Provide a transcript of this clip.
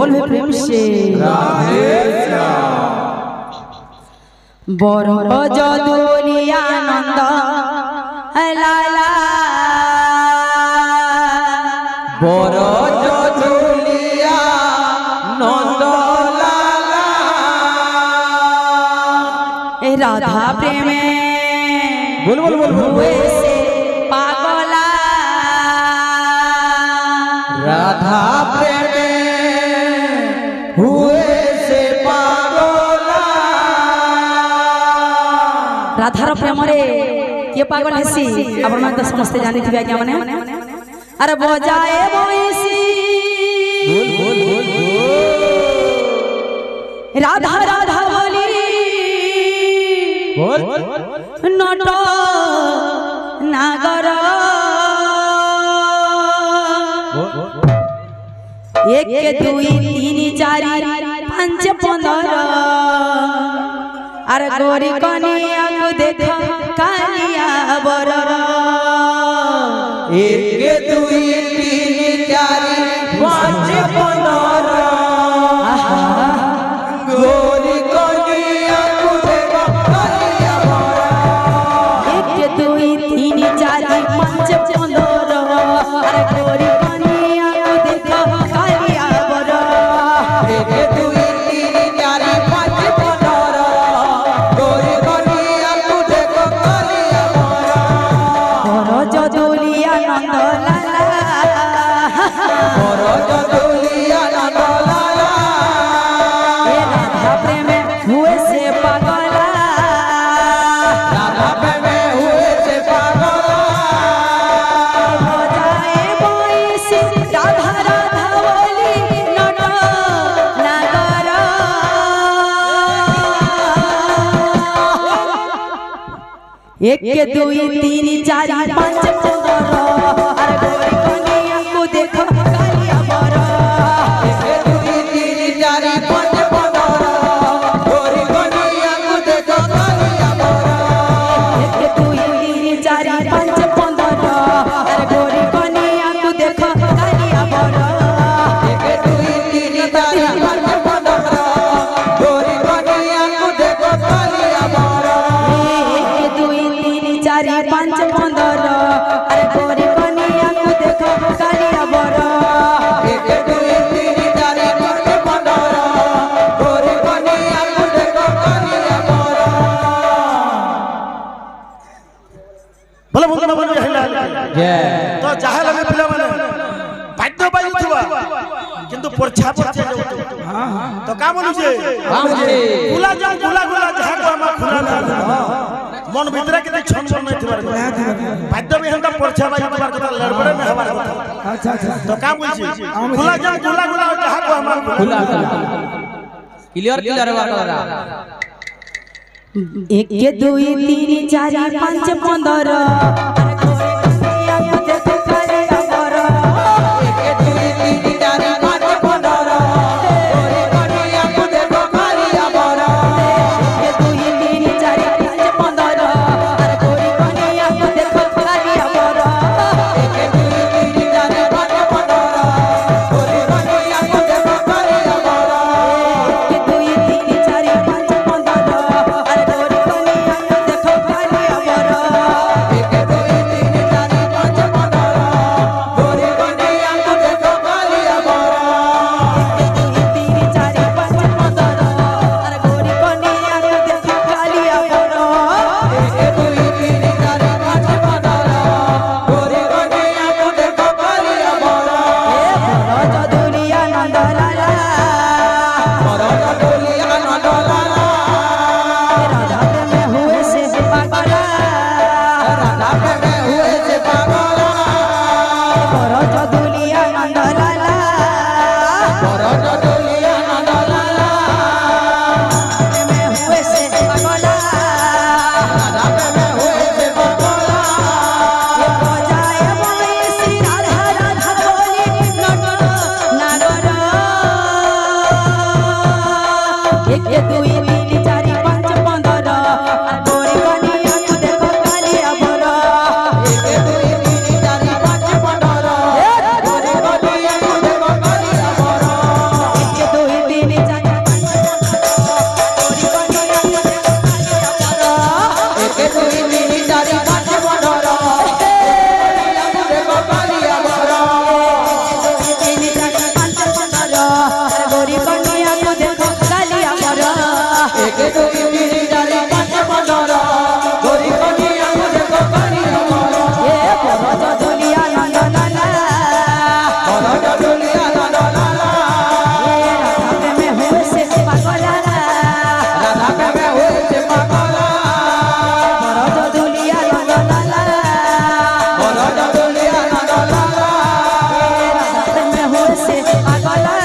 बोल प्रेम से राधे श्याम। बरो जदुलिया नंद लाला बरो जदुलिया नंद लाला राधा प्रेमे बोल बोल बोल हुए से पागला राधा प्रेमे हुए से पागला राधार प्रेम रे ये पागल हेसी आपण मन तो समस्त जानि थिबा क्या माने अरे बजाए बोइसी बोल बोल बोल बोल राधा राधा बोली बोल नट नागर एक दुई तीन चार पांच पंदर अरे गोरी कनिया को देखो कालिया बर एक दुई तीन चार पाँच पंदर गोरी कनिया को देखो कालिया बर एक दुई तीन चार पांच पंदर अरे गोरी कनिया को देखो कालिया बर एक दुई तीन चार पाँच पंदर गोरी कनिया को देखो कालिया बर बरो जदुलिया नंद लाला बरो जदुलिया नंद लाला ए राधा प्रेमे हुए से पागला राधा प्रेमे हुए से पागला बजाए बोइसी राधा राधा बोली नट नागर एक दुई तीन चार पांच पंदर अरे गोरी कनिया को देखो कालिया बर एक दुई तीन चार पाँच पंदर गोरी कनिया को देखो कालिया बर एक दुई तीन चार पांच पंदर अरे गोरी कनिया को देखो कालिया बर एक दुई तीन चार पाँच पंदर गोरी कनिया को देखो कालिया बर एक दुई तीन चार पांच पंदर अरे गोरी कनिया को देखो कालिया बर एक दुई तीन चार पाँच पंदर गोरी कनिया को देखो कालिया बर बोलो बोलो बोलो जय तो चाहे लगे पिला माने बाध्य बाई थुआ किंतु परछा परछा हां हां तो का बोलु जे गुला गुला जहा को हम खुला ना मन भीतर के छन छन नहीं थिबार बाध्य भी हम परछा बाई थुबार कथा लड़बड़े में हमार कथा अच्छा अच्छा तो का बोल छी गुला जहा को हम खुला क्लियर क्लियर वाला एक दुई तीन चार पांच पंदर एक दुई गला